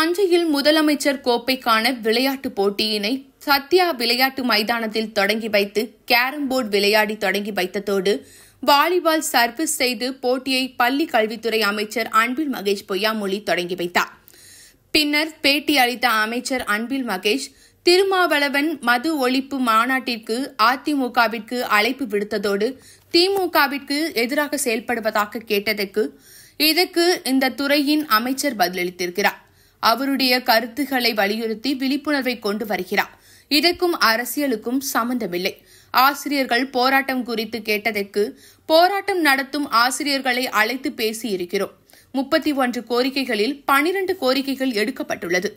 தஞ்சையில் முதலமைச்சர் கோப்பைக்கான விளையாட்டுப் போட்டியினை சத்யா விளையாட்டு மைதானத்தில் தொடங்கி வைத்து கேரம் போர்டு விளையாடி தொடங்கி வைத்ததோடு வாலிபால் சர்வீஸ் செய்து போட்டியை பள்ளி கல்வித்துறை அமைச்சர் அன்பில் மகேஷ் பொய்யாமொழி தொடங்கி வைத்தார். பின்னர் பேட்டி அளித்த அமைச்சர் அன்பில் மகேஷ் திருமாவளவன் மது ஒழிப்பு மாநாட்டிற்கு அதிமுகவிற்கு அழைப்பு விடுத்ததோடு திமுகவிற்கு எதிராக செயல்படுவதாக கேட்டதற்கு இதற்கு இந்த துறையின் அமைச்சர் பதிலளித்திருக்கிறார். அவருடைய கருத்துக்களை வலியுறுத்தி விழிப்புணர்வை கொண்டு வருகிறார். இதற்கும் அரசியலுக்கும் சம்பந்தமில்லை. ஆசிரியர்கள் போராட்டம் குறித்து கேட்டதற்கு போராட்டம் நடத்தும் ஆசிரியர்களை அழைத்து பேசியிருக்கிறோம். 31 கோரிக்கைகளில் 12 கோரிக்கைகள் எடுக்கப்பட்டுள்ளது.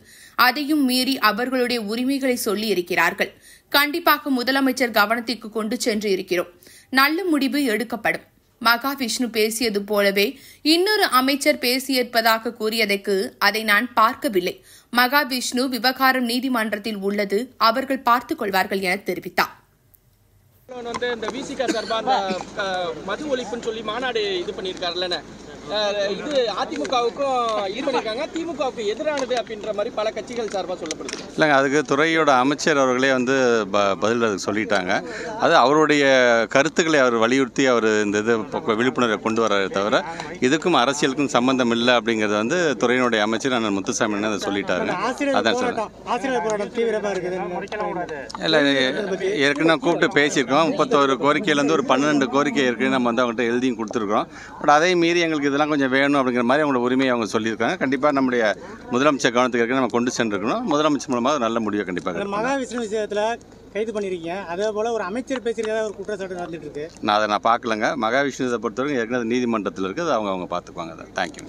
அதையும் மீறி அவர்களுடைய உரிமைகளை சொல்லி இருக்கிறார்கள். கண்டிப்பாக முதலமைச்சர் கவனத்திற்கு கொண்டு சென்று இருக்கிறோம். நல்ல முடிவு எடுக்கப்படும். மகாவிஷ்ணு பேசியது போலவே இன்னொரு அமைச்சர் பேசியிருப்பதாக கூறியதற்கு அதை நான் பார்க்கவில்லை. மகாவிஷ்ணு விவகாரம் நீதிமன்றத்தில் உள்ளது, அவர்கள் பார்த்துக் கொள்வார்கள் என தெரிவித்தார். இந்த விசிக சார்பா மது ஒழிப்புன்னு சொல்லி மாநாடு இது பண்ணியிருக்காருல்ல, இது அதிமுகவுக்கும் இது பண்ணியிருக்காங்க, திமுகவுக்கு எதிரானது அப்படின்ற மாதிரி பல கட்சிகள் சார்பாக சொல்லப்படுது. இல்லைங்க, அதுக்கு துறையோட அமைச்சர் அவர்களே பதில் சொல்லிட்டாங்க. அது அவருடைய கருத்துக்களை அவர் வலியுறுத்தி அவர் இந்த இது விழிப்புணர்வை கொண்டு வர தவிர இதுக்கும் அரசியலுக்கும் சம்பந்தம் இல்லை அப்படிங்கிறது துறையினுடைய அமைச்சர் அண்ணன் முத்துசாமி அதை சொல்லிட்டாங்க. அதான் சார். இல்லை, ஏற்கனவே கூப்பிட்டு பேசியிருக்கோம். 31 கோரிக்கையிலேருந்து ஒரு 12 கோரிக்கை ஏற்கனவே நம்ம அவங்கள்ட்ட எழுதியும் கொடுத்துருக்கோம். பட் அதை மீறி எங்களுக்கு இதெல்லாம் கொஞ்சம் வேணும் அப்படிங்கிற மாதிரி அவங்களோட உரிமையை அவங்க சொல்லியிருக்காங்க. கண்டிப்பாக நம்முடைய முதலமைச்சர் கவனத்துக்கு ஏற்கனவே நம்ம கொண்டு சென்றிருக்கணும். முதலமைச்சர் மூலமாக நல்ல முடிவை கண்டிப்பாக. மகாவிஷ்ணு விஷயத்தில் கைது பண்ணியிருக்கீங்க, அதே போல் ஒரு அமைச்சர் பேசியிருக்காத ஒரு குற்றச்சாட்டு நடந்துட்டு இருக்கு. நான் பார்க்கலங்க. மகாவிஷ்ணுவை பொறுத்தவரைக்கும் ஏற்கனவே நீதிமன்றத்தில் இருக்குது, அவங்க பார்த்துக்குவாங்க. தேங்க்யூ.